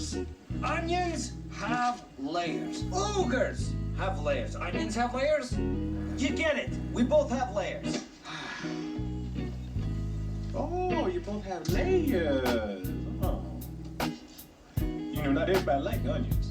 layers. Onions have layers. Ogres have layers. Onions have layers? You get it. We both have layers. Oh, you both have layers. Oh. You know, not everybody likes onions.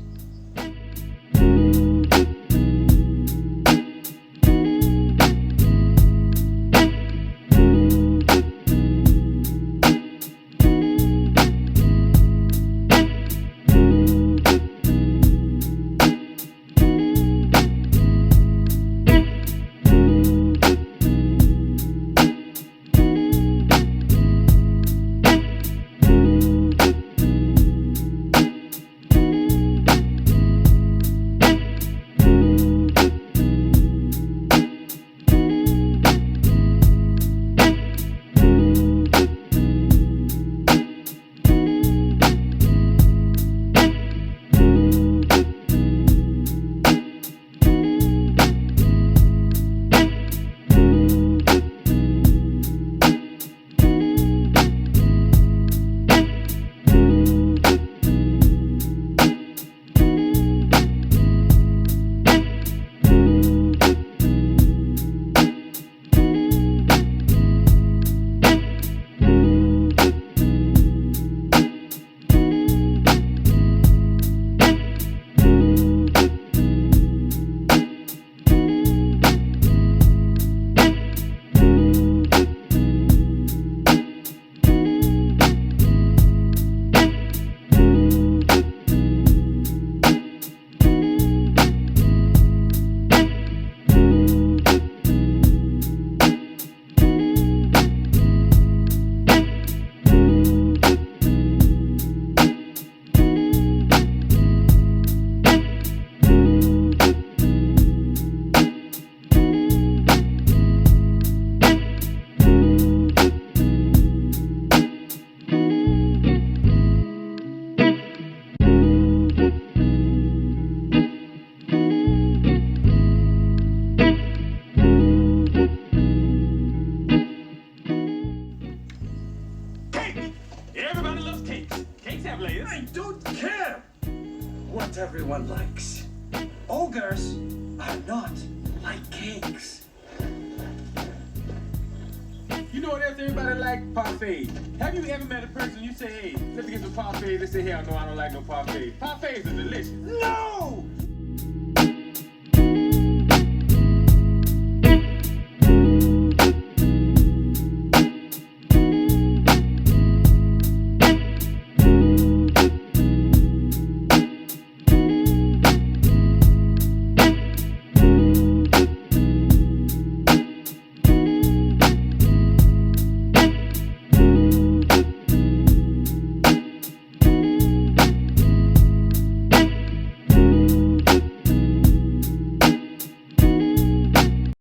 Everybody loves cakes. Cakes have layers. I don't care what everyone likes. Ogres are not like cakes. You know what else everybody like? Parfait. Have you ever met a person you say, hey, let's get some parfait? They say, hell no, I don't like no parfait. Parfaits are delicious. No!